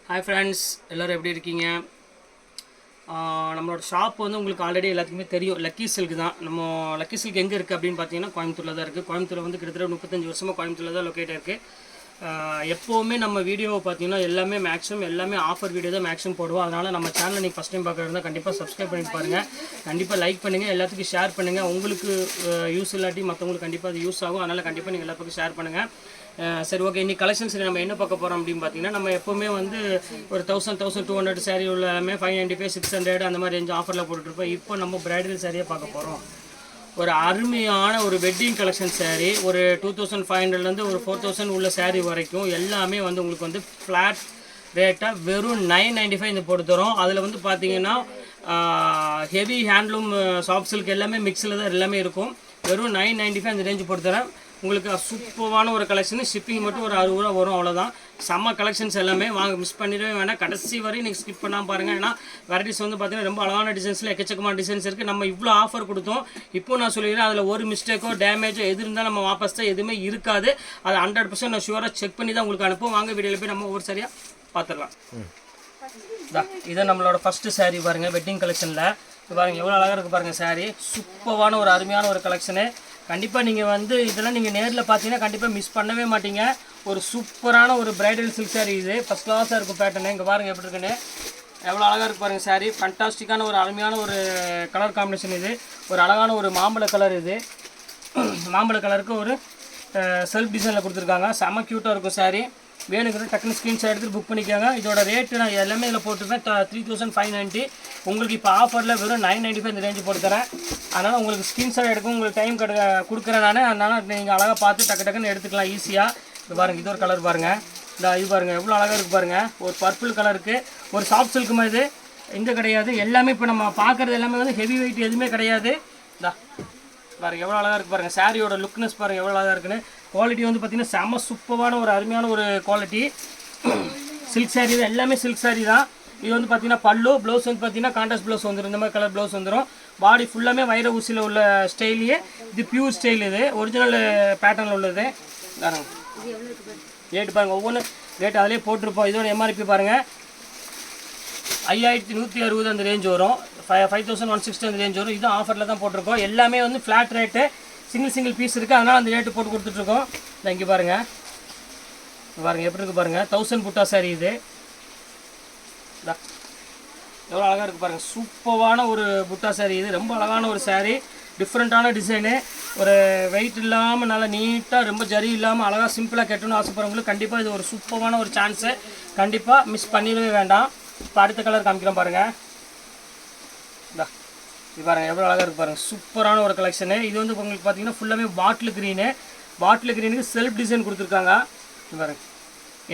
Hi friends, எல்லாரும் எப்படி இருக்கீங்க? நம்மளோட ஷாப் வந்து உங்களுக்கு ஆல்ரெடி எல்லாத்துக்குமே தெரியும். லக்கி சில்க் தான். நம்ம லக்கி சில்க் எங்கே இருக்குது அப்படின்னு பார்த்தீங்கன்னா கோயம்புத்தூரில் தான் இருக்குது. கோயம்புத்தூரில் வந்து கிட்டத்தட்ட 35 வருஷமாக கோயம்புத்தூரில் தான் லொக்கேட் இருக்குது. எப்போவுமே நம்ம வீடியோவை பார்த்தீங்கன்னா எல்லாமே மேக்ஸிமம் எல்லாமே ஆஃபர் வீடியோ தான் மேக்ஸிமம் போடுவோம். அதனால் நம்ம சேனலை நீங்கள் ஃபஸ்ட் டைம் பார்க்குறதா கண்டிப்பாக சப்ஸ்கிரைப் பண்ணிட்டு பாருங்கள். கண்டிப்பாக லைக் பண்ணுங்கள், எல்லாத்துக்கும் ஷேர் பண்ணுங்கள். உங்களுக்கு யூஸ் இல்லாட்டி மற்றவங்களுக்கு கண்டிப்பாக அது யூஸ் ஆகும். அதனால் கண்டிப்பாக நீங்கள் எல்லாத்துக்கும் ஷேர் பண்ணுங்கள். சரி, ஓகே. இன்றைக்கி கலெக்ஷன்ஸ் நம்ம என்ன பார்க்க போகிறோம் அப்படின்னு பார்த்தீங்கன்னா, நம்ம எப்போவுமே வந்து ஒரு 1200 சாரீ உள்ள எல்லாமே 595 600 அந்த மாதிரி ரேஞ்ச் ஆஃபரில் போட்டுட்ருப்போம். இப்போ நம்ம பிரைடல் சாரியாக பார்க்க போகிறோம். ஒரு அருமையான ஒரு வெட்டிங் கலெக்ஷன் சாரீ, ஒரு 2500லேருந்து ஒரு 4000 உள்ள சாரீ வரைக்கும் எல்லாமே வந்து உங்களுக்கு வந்து ஃப்ளாட் ரேட்டாக வெறும் 995 இந்த போட்டு தரோம். அதில் வந்து பார்த்தீங்கன்னா ஹெவி ஹேண்ட்லூம் சாஃப்ட் சில்க் எல்லாமே மிக்ஸில் தான் எல்லாமே இருக்கும். வெறும் 995 அந்த ரேஞ்சு போட்டு தரேன். உங்களுக்கு சூப்பரான ஒரு கலெக்ஷன். ஷிப்பிங் மட்டும் ஒரு 60 ரூபா வரும், அவ்வளோதான். செம்ம கலெக்ஷன்ஸ் எல்லாமே வாங்க, மிஸ் பண்ணிடவே வேணாம். கடைசி வரையும் நீங்கள் ஸ்கிப் பண்ணாமல் பாருங்கள். ஏன்னா வெரைட்டிஸ் வந்து பார்த்தீங்கன்னா ரொம்ப அழகான டிசைன்ஸில் எக்கச்சக்கமான டிசைன்ஸ் இருக்குது. நம்ம இவ்வளோ ஆஃபர் கொடுத்தோம். இப்போ நான் சொல்லிடுறேன், அதில் ஒரு மிஸ்டேக்கோ டேமேஜோ எது இருந்தால் நம்ம வாபஸ் தான் எதுவுமே இருக்காது. அதை 100% நான் ஷுவராக செக் பண்ணி தான் உங்களுக்கு அனுப்புவோம். வாங்க வீடியோவில் போய் நம்ம ஒவ்வொரு சரியாக பார்த்துடலாம். இதை நம்மளோட ஃபஸ்ட்டு சாரீ பாருங்கள், வெட்டிங் கலெக்ஷனில். இப்போ பாருங்கள் எவ்வளோ அழகாக இருக்குது பாருங்கள் சாரீ. சூப்பரான ஒரு அருமையான ஒரு கலெக்ஷனு. கண்டிப்பாக நீங்கள் வந்து இதெல்லாம் நீங்கள் நேரில் பார்த்தீங்கன்னா கண்டிப்பாக மிஸ் பண்ணவே மாட்டீங்க. ஒரு சூப்பரான ஒரு பிரைடல் சில்க் சாரீ. இது ஃபஸ்ட் கிளாஸாக இருக்கும் பேட்டர்னு. இங்கே பாருங்கள் எப்படி இருக்குன்னு, எவ்வளோ அழகாக இருக்குது பாருங்கள் சாரீ. ஃபண்டாஸ்டிக்கான ஒரு அருமையான ஒரு கலர் காம்பினேஷன். இது ஒரு அழகான ஒரு மாம்பழ கலர். இது மாம்பழ கலருக்கு ஒரு செல்ஃப் டிசைனில் கொடுத்துருக்காங்க. செம்ம க்யூட்டாக இருக்கும் சாரீ. வேணுங்கிறது டக்குன்னு ஸ்க்ரீன்ஷாட் எடுத்துகிட்டு புக் பண்ணிக்கோங்க. இதோட ரேட்டு நான் எல்லாமே இதில் போட்டுருப்பேன் 3590. உங்களுக்கு இப்போ ஆஃபரில் வெறும் 995 இந்த ரேஞ்சு போட்டு தரேன். அதனால் உங்களுக்கு ஸ்க்ரீன்ஷாட் எடுக்கும் உங்களுக்கு டைம் கொடுக்குறேன் நான். அதனால் நீங்கள் அழகாக பார்த்து டக்குன்னு எடுத்துக்கலாம் ஈஸியாக. இது பாருங்கள், இது ஒரு கலர் பாருங்கள். இது பாருங்கள் எவ்வளோ அழகாக இருக்குது பாருங்கள். ஒரு பர்பிள் கலருக்கு ஒரு சாஃப்ட் சில்க்குமா. இது எங்கே கிடையாது. எல்லாமே இப்போ நம்ம பார்க்குறது எல்லாமே வந்து ஹெவி வெயிட் எதுவுமே கிடையாது. பாருங்கள் எவ்வளோ அழகாக இருக்குது பாருங்கள். சாரியோட லுக்னஸ் பாருங்கள் எவ்வளோ அழகாக இருக்குன்னு. குவாலிட்டி வந்து பார்த்திங்கன்னா செம்ம சூப்பரான ஒரு அருமையான ஒரு குவாலிட்டி. சில்க் சாரீ தான், எல்லாமே சில்க் சாரீ தான். இது வந்து பார்த்திங்கன்னா பல்லு, ப்ளவுஸ் வந்து பார்த்திங்கன்னா கான்ட்ராஸ்ட் ப்ளவுஸ் வந்துடும். இந்த மாதிரி கலர் ப்ளவுஸ் வந்துடும். பாடி ஃபுல்லாமே வைர ஊசியில் உள்ள ஸ்டைலையே. இது பியூர் ஸ்டைல். இது ஒரிஜினல் பேட்டர்னில் உள்ளது. பாருங்கள் ரேட்டு பாருங்கள், ஒவ்வொன்று ரேட்டு அதிலே போட்டிருப்போம். இதோட எம்ஆர்பி பாருங்கள் 5160 அந்த ரேஞ்ச் வரும். 5160 அந்த ரேஞ்ச் வரும். இதுவும் ஆஃபரில் தான் போட்டிருக்கோம். எல்லாமே வந்து ஃப்ளாட் ரேட்டு, சிங்கிள் பீஸ் இருக்குது. அதனால் அந்த ரேட்டு போட்டு கொடுத்துட்ருக்கோம். இங்கே பாருங்கள், பாருங்கள் எப்படி இருக்குது பாருங்கள். 1000 புட்டா சாரீ. இது எவ்வளோ அழகாக இருக்குது பாருங்கள். சூப்பரான ஒரு புட்டா சாரீ. இது ரொம்ப அழகான ஒரு சாரீ. டிஃப்ரெண்ட்டான டிசைனு. ஒரு வெயிட் இல்லாமல் நல்லா நீட்டாக ரொம்ப ஜரி இல்லாமல் அழகாக சிம்பிளாக கட்டணும்னு ஆசைப்படுறவங்களுக்கு கண்டிப்பாக இது ஒரு சூப்பரான ஒரு சான்ஸு. கண்டிப்பாக மிஸ் பண்ணிடவே வேண்டாம். இப்போ அடுத்த கலர் காமிக்கிறோம் பாருங்கள். இது பாருங்கள் எவ்வளோ அழகாக இருக்குது பாருங்கள். சூப்பரான ஒரு கலெக்ஷனு. இது வந்து உங்களுக்கு பார்த்தீங்கன்னா ஃபுல்லாமே பாட்டில் க்ரீனு. பாட்டில் க்ரீனுக்கு செல்ஃப் டிசைன் கொடுத்துருக்காங்க. இது பாருங்கள்,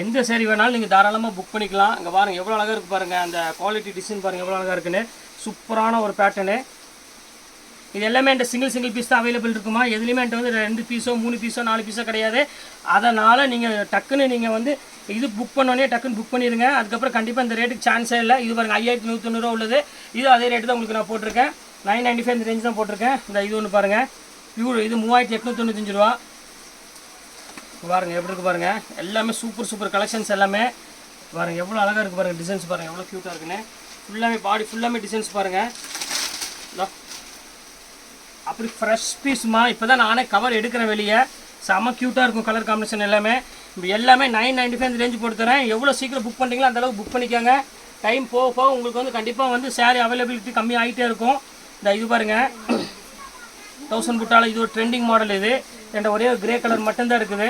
எந்த சாரீ வேணாலும் நீங்கள் தாராளமாக புக் பண்ணிக்கலாம். இங்கே பாருங்கள் எவ்வளோ அழகாக இருக்குது பாருங்கள். அந்த குவாலிட்டி டிசைன் பாருங்கள் எவ்வளோ அழகாக இருக்குன்னு. சூப்பரான ஒரு பேட்டர்னு. இது எல்லாமே என்கிட்ட சிங்கிள் பீஸ் தான் அவைலபிள் இருக்குமா. எதுலேயுமே என்கிட்ட வந்து 2 பீஸோ 3 பீஸோ 4 பீஸோ கிடையாது. அதனால் நீங்கள் டக்குன்னு நீங்கள் வந்து இது புக் பண்ணோன்னே டக்குன்னு புக் பண்ணிடுங்க. அதுக்கப்புறம் கண்டிப்பாக இந்த ரேட்டுக்கு சான்ஸே இல்லை. இது பாருங்கள் 5190 உள்ளது. இது அதே ரேட்டு தான் உங்களுக்கு நான் போட்டிருக்கேன். 995 இந்த ரேஞ்ச் தான் போட்டிருக்கேன். இது ஒன்று பாருங்கள் பியூர். இது 3895 ரூபா. பாருங்கள் எப்படி இருக்குது பாருங்கள். எல்லாமே சூப்பர் கலெக்ஷன்ஸ் எல்லாமே. பாருங்கள் எவ்வளோ அழகாக இருக்குது பாருங்கள். டிசைன்ஸ் பாருங்கள் எவ்வளோ க்யூட்டாக இருக்குன்னு. ஃபுல்லாமே பாடி ஃபுல்லாமே டிசைன்ஸ் பாருங்கள். அப்படி ஃப்ரெஷ் பீஸுமா. இப்போ தான் நானே கவர் எடுக்கிறேன் வெளியே. செம்ம க்யூட்டாக இருக்கும் கலர் காம்பினேஷன் எல்லாமே. இப்போ எல்லாமே 995 இந்த ரேஞ்சு போட்டு தரேன். எவ்வளோ சீக்கிரம் புக் பண்ணுறீங்களோ அந்தளவுக்கு புக் பண்ணிக்கோங்க. டைம் போக உங்களுக்கு வந்து கண்டிப்பாக வந்து சாரீ அவைலபிலிட்டி கம்மி ஆகிட்டே இருக்கும். இது பாருங்கள் 1000 புட்டால். இது ஒரு ட்ரெண்டிங் மாடல். இது என்கிட்ட ஒரே ஒரு கிரே கலர் மட்டும்தான் இருக்குது.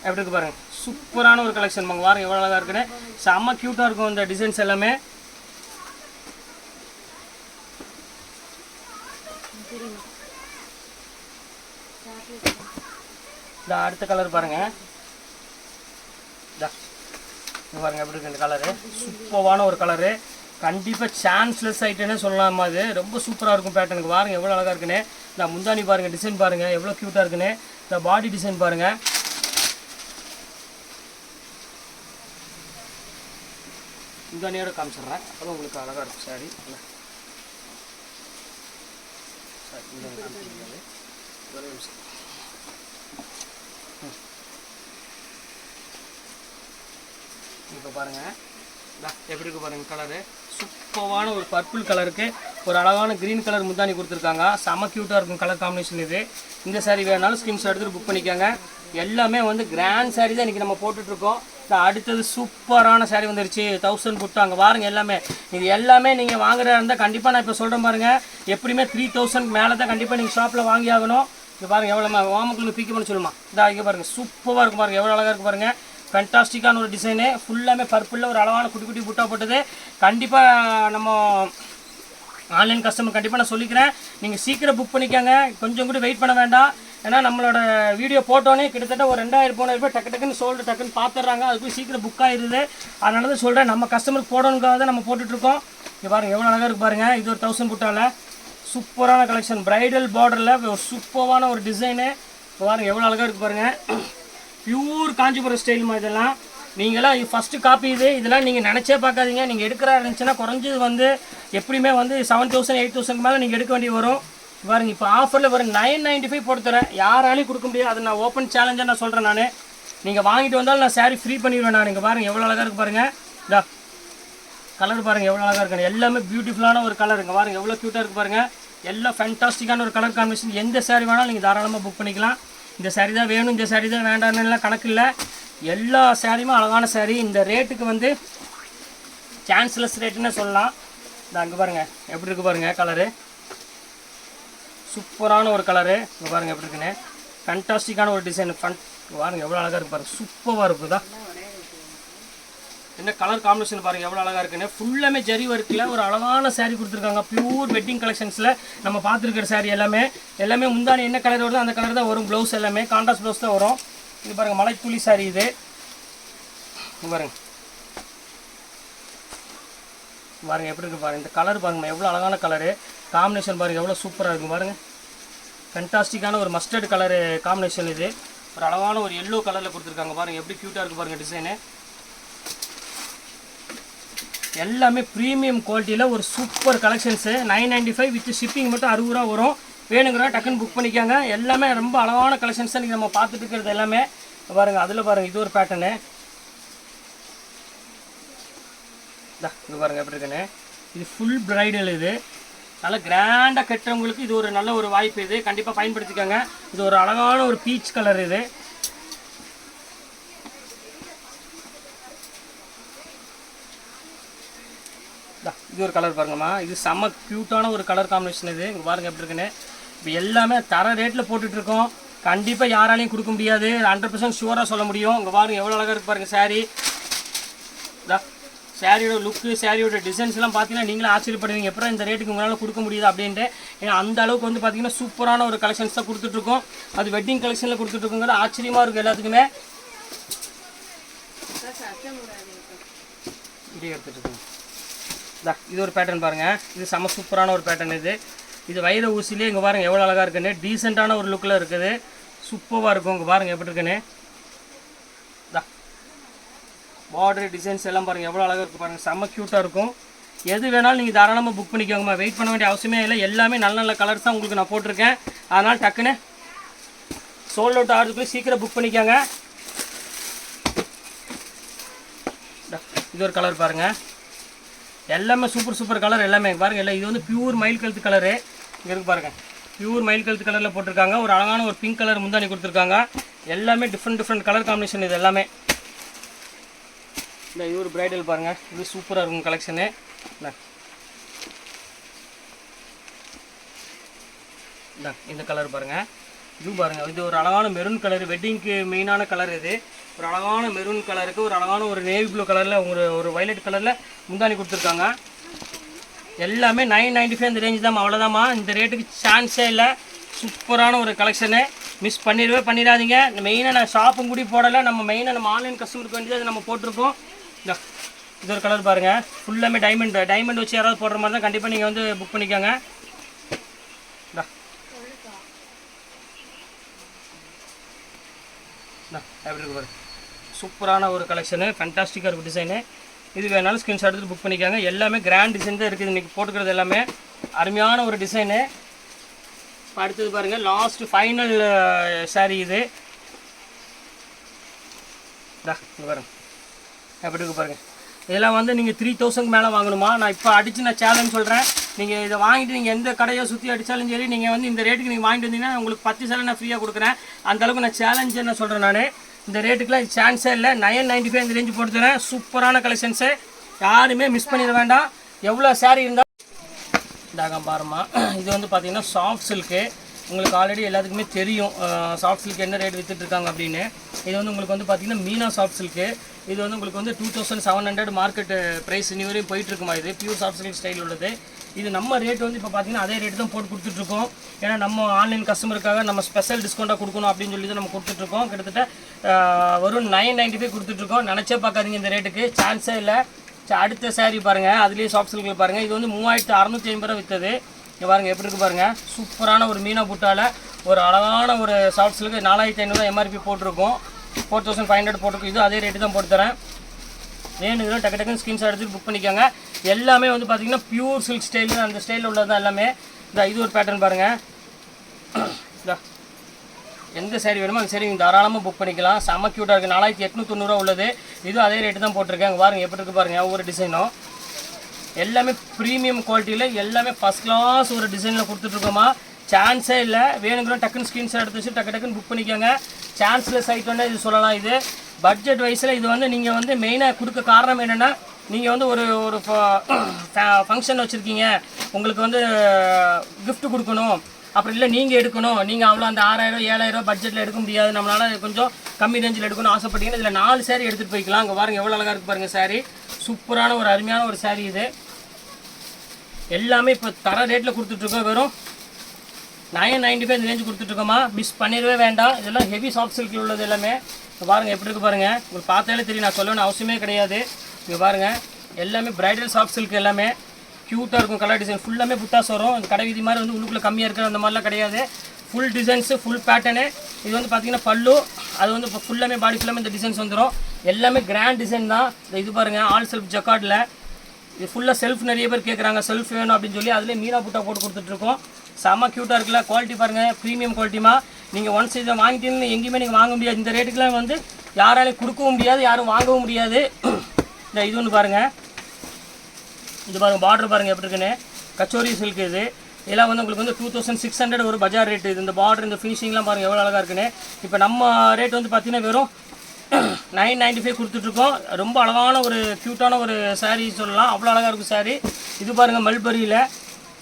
எப்படி இருக்குது பாருங்கள். சூப்பரான ஒரு கலெக்ஷன் பாருங்கள் எவ்வளோ அழகாக இருக்குன்னு. செம்ம க்யூட்டாக இருக்கும் இந்த டிசைன்ஸ் எல்லாமே. அடுத்த கலர் பாருங்கள். பாருங்கள் எப்படி இருக்கு இந்த கலரு. சூப்பரான ஒரு கலரு. கண்டிப்பாக சான்ஸ்லெஸ் ஐட்டனே சொல்லலாமா. அது ரொம்ப சூப்பராக இருக்கும் பேட்டர்னுக்கு. பாருங்கள் எவ்வளோ அழகாக இருக்குன்னு. இந்த முந்தானி பாருங்கள், டிசைன் பாருங்கள் எவ்வளோ க்யூட்டாக இருக்குன்னு. இந்த பாடி டிசைன் பாருங்கள். முந்தானியோட காமிச்சிட்றேன், அப்போ தான் உங்களுக்கு அழகாக இருக்கும் சாரி. இப்போ பாருங்கள் எப்படி இருக்கு பாருங்கள் கலரு. சூப்பரான ஒரு பர்பிள் கலருக்கு ஒரு அழகான க்ரீன் கலர் முந்தானி கொடுத்துருக்காங்க. செம க்யூட்டாக இருக்கும் கலர் காம்பினேஷன் இது. இந்த சாரீ வேணாலும் ஸ்கிரீன்ஷாட் எடுத்துகிட்டு புக் பண்ணிக்கோங்க. எல்லாமே வந்து கிராண்ட் சாரீ தான் இன்றைக்கி நம்ம போட்டுட்ருக்கோம். அடுத்தது சூப்பரான சாரீ வந்துருச்சு. 1000 புட்டு அங்கே பாருங்கள். எல்லாமே இது எல்லாமே நீங்கள் வாங்குறதா இருந்தால் கண்டிப்பாக நான் இப்போ சொல்கிறேன் பாருங்கள், எப்படியுமே 3000 மேலே தான் கண்டிப்பாக நீங்கள் ஷாப்பில் வாங்கி ஆகணும். இங்கே பாருங்கள் எவ்வளோமா ஓமக்குள்ள பிக்கு பண்ணி சொல்லுமா. இதாக இங்கே பாருங்கள் சூப்பராக இருக்கும் பாருங்கள், எவ்வளோ அழகாக இருக்குது பாருங்கள். ஃபேண்டாஸ்டிக்கான ஒரு டிசைனு. ஃபுல்லாமே பர்பிளில் ஒரு அழகான குட்டி குட்டி புட்டா போட்டது. கண்டிப்பாக நம்ம ஆன்லைன் கஸ்டமர் கண்டிப்பாக நான் சொல்லிக்கிறேன், நீங்கள் சீக்கிரம் புக் பண்ணிக்கோங்க, கொஞ்சம் கூட வெயிட் பண்ண வேண்டாம். ஏன்னா நம்மளோட வீடியோ போட்டோன்னே கிட்டத்தட்ட ஒரு 2000 ரூபாய் டக்கு டக்குன்னு சோல்டு டக்குன்னு பார்த்துட்றாங்க. அது போய் சீக்கிரம் புக் ஆகிடுது. அதனால தான் சொல்கிறேன், நம்ம கஸ்டமருக்கு போடணுங்காக தான் நம்ம போட்டுட்ருக்கோம். இங்கே பாருங்கள் எவ்வளோ அழகாக இருக்குது பாருங்கள். இது ஒரு 1000 புட்டாவில் சூப்பரான கலெக்ஷன். ப்ரைடல் பார்டரில் ஒரு சூப்பரான ஒரு டிசைனு. இப்போ பாருங்கள் எவ்வளோ அழகாக இருக்குது பாருங்கள். பியூர் காஞ்சிபுரம் ஸ்டைலுமா இதெல்லாம். நீங்களாம் இது ஃபஸ்ட்டு காப்பி இது. இதெல்லாம் நீங்கள் நினச்சே பார்க்காதீங்க. நீங்கள் எடுக்கிறா இருந்துச்சுன்னா குறைஞ்சது வந்து எப்படியுமே வந்து 7000 8000 மேலே நீங்கள் எடுக்க வேண்டி வரும். பாருங்க இப்போ ஆஃபரில் வரும் 995 போட்டு தரேன். யாராலையும் கொடுக்க முடியாது. அது நான் ஓப்பன் சேலஞ்சாக நான் சொல்கிறேன். நான் நீங்கள் வாங்கிட்டு வந்தாலும் நான் சாரீ ஃப்ரீ பண்ணிடுவேன். நான் இங்கே பாருங்கள் எவ்வளோ அழகாக இருக்குது பாருங்கள். இதா கலர் பாருங்கள் எவ்வளோ அழகாக இருக்கு. எல்லாமே பியூட்டிஃபுல்லான ஒரு கலர். இங்கே பாருங்கள் எவ்வளோ க்யூட்டாக இருக்குது பாருங்கள். எல்லாம் ஃபேண்டாஸ்டிக்கான ஒரு கலர் காம்பினேஷன். எந்த சாரீ வேணாலும் நீங்கள் தாராளமாக புக் பண்ணிக்கலாம். இந்த சாரீ தான் வேணும், இந்த சாரீ தான் வேண்டாம்னுலாம் கணக்கு இல்லை. எல்லா சாரியுமே அழகான சாரீ. இந்த ரேட்டுக்கு வந்து சான்ஸ்லெஸ் ரேட்டுன்னு சொல்லலாம். இந்த அங்கே பாருங்கள் எப்படி இருக்குது பாருங்கள் கலரு. சூப்பரான ஒரு கலரு. இங்கே பாருங்கள் எப்படி இருக்குன்னு. ஃபேண்டாஸ்டிக்கான ஒரு டிசைன். பாருங்கள் எவ்வளோ அழகாக இருக்குது பாருங்கள். சூப்பராக இருக்குதா. என்ன கலர் காம்பினேஷன் பாருங்கள் எவ்வளோ அழகாக இருக்குன்னு. ஃபுல்லாமே ஜரி ஒர்க்கில் ஒரு அழகான சாரீ கொடுத்துருக்காங்க. பியூர் வெட்டிங் கலெக்ஷன்ஸில் நம்ம பார்த்துருக்கிற சாரீ எல்லாமே முந்தானி என்ன கலர் வருதோ அந்த கலர் தான் வரும். ப்ளவுஸ் எல்லாமே கான்ட்ராஸ்ட் ப்ளவுஸ் தான் வரும். இது பாருங்கள் மலைத்துளி சாரீ இது. பாருங்கள் பாருங்கள் எப்படி இருக்குது பாருங்கள். இந்த கலர் பாருங்கள் எவ்வளோ அழகான கலரு காம்பினேஷன் பாருங்கள் எவ்வளோ சூப்பராக இருக்கும் பாருங்கள். ஃபேண்டாஸ்டிக்கான ஒரு மஸ்டர்ட் கலரு காம்பினேஷன் இது. ஒரு அழகான ஒரு எல்லோ கலரில் கொடுத்துருக்காங்க பாருங்கள் எப்படி க்யூட்டாக இருக்குது பாருங்கள் டிசைனு. எல்லாமே ப்ரீமியம் குவாலிட்டியில் ஒரு சூப்பர் கலெக்ஷன்ஸு. 995 வித் ஷிப்பிங் மட்டும் 60 ரூபா வரும். வேணுங்கிற டக்குன்னு புக் பண்ணிக்காங்க. எல்லாமே ரொம்ப அழகான கலெக்ஷன்ஸ் தான் நீங்கள் நம்ம பார்த்துட்டு இருக்கிறது எல்லாமே. பாருங்கள் அதில் பாருங்கள் இது ஒரு பேட்டர்னு. இது பாருங்கள் எப்படி இருக்குன்னு. இது ஃபுல் ப்ரைடல். இது நல்லா கிராண்டாக கட்டுறவங்களுக்கு இது ஒரு நல்ல ஒரு வாய்ப்பு. இது கண்டிப்பாக பயன்படுத்திக்கோங்க. இது ஒரு அழகான ஒரு பீச் கலர். இது இது ஒரு கலர் பாருங்கம்மா. இது செம்ம க்யூட்டான ஒரு கலர் காம்பினேஷன். இது இங்கே பாருங்கள் எப்படி இருக்குன்னு. இப்போ எல்லாமே தர ரேட்டில் போட்டுட்ருக்கோம். கண்டிப்பாக யாராலையும் கொடுக்க முடியாது. 100% ஷுவராக சொல்ல முடியும். இங்கே பாருங்கள் எவ்வளோ அழகாக இருக்குது பாருங்கள் சாரீ. சாரியோட லுக்கு சாரியோட டிசைன்ஸ்லாம் பார்த்தீங்கன்னா நீங்களே ஆச்சரியப்படுவீங்க, எப்போ இந்த ரேட்டுக்கு உங்களால் கொடுக்க முடியுது அப்படின்ட்டு. ஏன்னா அந்த அளவுக்கு வந்து பார்த்தீங்கன்னா சூப்பரான ஒரு கலெக்ஷன்ஸ் தான் கொடுத்துட்ருக்கோம். அது வெட்டிங் கலெக்ஷனில் கொடுத்துட்ருக்கோங்கிறது ஆச்சரியமாக இருக்குது எல்லாத்துக்குமே. இப்படி எடுத்துகிட்டு இது ஒரு பேட்டர்ன் பாருங்கள். இது செம்ம சூப்பரான ஒரு பேட்டர்ன். இது வைர ஊசிலே இங்கே பாருங்கள் எவ்வளோ அழகாக இருக்குன்னு. டீசெண்டான ஒரு லுக்கில் இருக்குது. சூப்பராக இருக்கும். இங்கே பாருங்கள் எப்படி இருக்குன்னு. பார்டர் டிசைன்ஸ் எல்லாம் பாருங்கள் எவ்வளோ அழகாக இருக்குது பாருங்கள். செம்ம க்யூட்டாக இருக்கும். எது வேணாலும் நீங்கள் தாராளமாக புக் பண்ணிக்கோங்கம்மா. வெயிட் பண்ண வேண்டிய அவசியமே இல்லை. எல்லாமே நல்ல நல்ல கலர்ஸ் தான் உங்களுக்கு நான் போட்டிருக்கேன். அதனால் டக்குன்னு சோல்ட் அவுட் ஆர்டர் போய் சீக்கிரம் புக் பண்ணிக்கோங்க. இது ஒரு கலர் பாருங்கள். எல்லாமே சூப்பர் கலர் எல்லாமே பாருங்கள். எல்லாம் இது வந்து பியூர் மயில் கழுத்து கலரு. இங்கே இருக்குது பாருங்கள். பியூர் மயில் கழுத்து கலரில் போட்டிருக்காங்க. ஒரு அழகான ஒரு பிங்க் கலர் முந்தானி கொடுத்துருக்காங்க. எல்லாமே டிஃப்ரெண்ட் கலர் காம்பினேஷன். இது எல்லாமே இந்த இது ஒரு பிரைடல் பாருங்கள். இது சூப்பராக இருக்கும் கலெக்ஷனு. இந்த கலர் பாருங்கள். இது பாருங்கள். இது ஒரு அழகான மெரூன் கலர். வெட்டிங்க்கு மெயினான கலர். இது ஒரு அழகான மெரூன் கலருக்கு ஒரு அழகான ஒரு நேவி ப்ளூ கலரில் ஒரு வைலட் கலரில் முந்தானி கொடுத்துருக்காங்க. எல்லாமே 995 இந்த ரேஞ்சு தான். அவ்வளோதாம்மா. இந்த ரேட்டுக்கு சான்ஸே இல்லை. சூப்பரான ஒரு கலெக்ஷனு. மிஸ் பண்ணிடாதீங்க. மெயினாக நான் ஷாப்பும் கூடி போடலை. நம்ம மெயினாக நம்ம ஆன்லைன் கஸ்டமருக்கு வேண்டியது அது நம்ம போட்டிருக்கோம். இது ஒரு கலர் பாருங்கள். ஃபுல்லாமே டைமண்ட் வச்சு யாராவது போடுற மாதிரி தான் கண்டிப்பாக நீங்கள் வந்து புக் பண்ணிக்கோங்க. எப்படி இருக்கு பாரு. சூப்பரான ஒரு கலெக்ஷனு. ஃபேண்டாஸ்டிக்காக இருக்கும் டிசைனு. இது வேணாலும் ஸ்க்ரீன்ஷாட் எடுத்து புக் பண்ணிக்கோங்க. எல்லாமே கிராண்ட் டிசைன் தான் இருக்குது. இன்றைக்கி போட்டுக்கிறது எல்லாமே அருமையான ஒரு டிசைனு. அடுத்தது பாருங்கள் லாஸ்ட்டு ஃபைனல் சாரீ. இது இங்கே பாருங்க எப்படி இருக்கு பாருங்கள். இதெல்லாம் வந்து நீங்கள் 3000 மேலே வாங்கணுமா? நான் இப்போ அடித்து நான் சேலஞ்ச் சொல்கிறேன். நீங்கள் இதை வாங்கிட்டு நீங்கள் எந்த கடையை சுற்றி அடித்தாலும் சரி, நீங்கள் வந்து இந்த ரேட்டுக்கு நீங்கள் வாங்கிட்டு வந்தீங்கன்னா உங்களுக்கு 10 சேலை நான் ஃப்ரீயாக கொடுக்குறேன். அந்தளவுக்கு நான் சேலஞ்சு என்ன சொல்கிறேன், நான் இந்த ரேட்டுக்குலாம் சான்ஸே இல்லை. 995 இந்த ரேஞ்சு போட்டு தரேன். சூப்பரான கலெக்ஷன்ஸு, யாருமே மிஸ் பண்ணிட வேண்டாம். எவ்வளோ சாரீ இருந்தால் இதாக பாருமா. இது வந்து பார்த்தீங்கன்னா சாஃப்ட் சில்க்கு. உங்களுக்கு ஆல்ரெடி எல்லாத்துக்குமே தெரியும் சாஃப்ட் சில்க் என்ன ரேட் விற்றுட்ருக்காங்க அப்படின்னு. இது வந்து உங்களுக்கு வந்து பார்த்திங்கன்னா மீனா சாஃப்ட் சில்க்கு. இது வந்து உங்களுக்கு வந்து 2700 மார்க்கெட்டு ப்ரைஸ் இனி வரையும் போயிட்டுருக்குமா. இது பியூர் சாஃப்ட் சில்க் ஸ்டைல் உள்ளது. இது நம்ம ரேட் வந்து இப்போ பார்த்தீங்கன்னா அதே ரேட்டு தான் போட்டு கொடுத்துட்ருக்கோம். ஏன்னா நம்ம ஆன்லைன் கஸ்டமருக்காக நம்ம ஸ்பெஷல் டிஸ்கவுண்ட்டாக கொடுக்கணும் அப்படின்னு சொல்லி தான் நம்ம கொடுத்துட்ருக்கோம். கிட்டத்தட்ட வெறும் 995 கொடுத்துட்ருக்கோம். நினச்சே பார்க்காதீங்க இந்த ரேட்டுக்கு, சான்ஸே இல்லை. அடுத்த சாரீ பாருங்கள், அதுலேயே சாஃப்ட் சில்கில் பாருங்கள். இது வந்து 3650 ரூபா விற்றது. இங்கே பாருங்கள் எப்படி இருக்குது பாருங்கள். சூப்பரான ஒரு மீனா புட்டாவில் ஒரு அழகான ஒரு சாஃப்ட் சில்க்கு 4500 எம்ஆர்பி போட்டிருக்கோம். 4500 போட்டிருக்கோம். இது அதே ரேட்டு தான் போட்டு தரேன். வேணுங்கிற டக்கு டக்குன்னு ஸ்கிரீன்ஷாட் எடுத்துட்டு புக் பண்ணிக்கோங்க. எல்லாமே வந்து பார்த்திங்கன்னா பியூர் சில்க் ஸ்டைலு, அந்த ஸ்டைலில் உள்ளது தான் எல்லாமே. இது ஒரு பேட்டர்ன் பாருங்கள். எந்த சாரீ வேணுமோ அந்த சாரீ நீங்கள் தாராளமாக புக் பண்ணிக்கலாம். செம்ம க்யூட்டாக இருக்குது. 4890 உள்ளது. இது அதே ரேட்டு தான் போட்டிருக்கேன். பாருங்கள் எப்படி இருக்குது பாருங்கள். ஒவ்வொரு டிசைனும் எல்லாமே ப்ரீமியம் குவாலிட்டியில் எல்லாமே ஃபஸ்ட் கிளாஸ் ஒரு டிசைனில் கொடுத்துட்ருக்கோமா. சான்ஸே இல்லை. வேணுங்கிற டக்குன்னு ஸ்க்ரீன்ஷாட் எடுத்து வச்சு டக்குன்னு புக் பண்ணிக்கோங்க. சான்ஸ்லெஸ் ஐட்டம்னா இது சொல்லலாம். இது பட்ஜெட் வைஸில் இது வந்து நீங்கள் வந்து மெயினாக கொடுக்க காரணம் என்னென்னா, நீங்கள் வந்து ஒரு ஃபங்க்ஷன் வச்சுருக்கீங்க, உங்களுக்கு வந்து கிஃப்ட் கொடுக்கணும், அப்புறம் இல்லை நீங்கள் எடுக்கணும், நீங்கள் அவ்வளோ அந்த 6000 7000 பட்ஜெட்டில் எடுக்க முடியாது, நம்மளால் கொஞ்சம் கம்மி ரேஞ்சில் எடுக்கணும் ஆசைப்பட்டீங்கன்னா இதில் 4 சாரீ எடுத்துகிட்டு போய்க்கலாம். அங்கே பாருங்கள் எவ்வளோ அழகாக இருக்குது பாருங்கள் சாரீ. சூப்பரான ஒரு அருமையான ஒரு சாரீ. இது எல்லாமே இப்போ தர ரேட்டில் கொடுத்துட்ருக்கோம். வெறும் 995 இந்த ரேஞ்சு கொடுத்துட்ருக்கோமா. மிஸ் பண்ணிடவே வேண்டாம். இதெல்லாம் ஹெவி சாஃப்ட் சில்கில் உள்ளது எல்லாமே. இப்போ பாருங்கள் எப்படி இருக்குது பாருங்கள். உங்களுக்கு பார்த்தாலே தெரியும், நான் சொல்லணும்னு அவசியமே கிடையாது. இங்கே பாருங்கள் எல்லாமே பிரைடல் சாஃப்ட் சில்க், எல்லாமே க்யூட்டாக இருக்கும். கலர் டிசைன் ஃபுல்லாமே புட்டாஸ் வரும். அந்த கடை விதி மாதிரி வந்து உள்ளுக்குள்ளே கம்மியாக இருக்கிற அந்த மாதிரிலாம் கிடையாது. Full designs, full pattern. இது வந்து பார்த்திங்கன்னா பல்லு, அது வந்து இப்போ ஃபுல்லாமே பாடி ஃபுல்லாமே இந்த டிசைன்ஸ் வந்துடும். எல்லாமே கிராண்ட் டிசைன் தான். இது பாருங்கள் ஆல் செல்ஃப் ஜக்கார்டில். இது ஃபுல்லாக செல்ஃப் நிறைய பேர் கேட்குறாங்க, செல்ஃப் வேணும் அப்படின்னு சொல்லி அதிலே மீனா புட்டா போட்டு கொடுத்துட்ருக்கோம். செம்ம க்யூட்டாக இருக்குல்ல. குவாலிட்டி பாருங்கள், ப்ரீமியம் குவாலிட்டிமா. நீங்கள் ஒன்ஸ் இதை வாங்கிட்டீங்கன்னு எங்கேயுமே நீங்கள் வாங்க முடியாது. இந்த ரேட்டுக்குலாம் வந்து யாராலையும் கொடுக்கவும் முடியாது, யாரும் வாங்கவும் முடியாது. இந்த இது ஒன்று பாருங்கள். இது பாருங்கள் பார்டர் பாருங்கள் எப்படி இருக்குன்னு. கச்சோரி சில்க் இது. இதெல்லாம் வந்து உங்களுக்கு வந்து 2600 ஒரு பஜார் ரேட்டு. இது இந்த பார்டர் இந்த ஃபினிஷிங்லாம் பாருங்கள் எவ்வளோ அழகாக இருக்குன்னு. இப்போ நம்ம ரேட் வந்து பார்த்திங்கன்னா வெறும் 995 கொடுத்துட்ருக்கோம். ரொம்ப அழகான ஒரு க்யூட்டான ஒரு சாரீ சொல்லலாம். அவ்வளோ அழகாக இருக்கும் சாரீ. இது பாருங்கள் மல்பரியில்,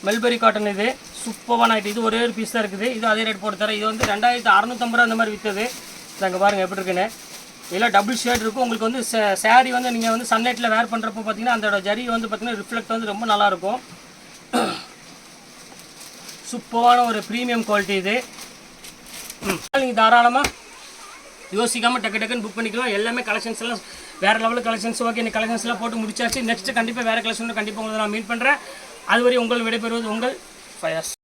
மல்பரி காட்டன். இது சூப்பரான ஐட்டம். இது ஒரே ஒரு பீஸ் தான் இருக்குது. இது அதே ரேட் போட்டு தரேன். இது வந்து 2650 அந்த மாதிரி விற்றது. அங்கே பாருங்கள் எப்படி இருக்குன்னு. இதெல்லாம் டபுள் ஷேட் இருக்கும். உங்களுக்கு வந்து சாரீ வந்து நீங்கள் வந்து சன்லைட்டில் வேர் பண்ணுறப்போ பார்த்தீங்கன்னா அந்த ஜரி வந்து பார்த்திங்கன்னா ரிஃப்ளெக்ட் வந்து ரொம்ப நல்லாயிருக்கும். சூப்பரான ஒரு ப்ரீமியம் குவாலிட்டி இது. நீங்கள் தாராளமாக யோசிக்காமல் டக்குன்னு புக் பண்ணிக்கலாம். எல்லாமே கலெக்ஷன்ஸ் எல்லாம் வேறு லெவலில் கலெக்ஷன்ஸ். ஓகே, இந்த கலெக்ஷன்ஸ்லாம் போட்டு முடிச்சாச்சு. நெக்ஸ்ட்டு கண்டிப்பாக வேறு கலெக்ஷன் கண்டிப்பாக உங்களை நான் மீட் பண்ணுறேன். அதுவரை உங்கள் விடைபெறுவது உங்கள் ஃபயர்ஸ்.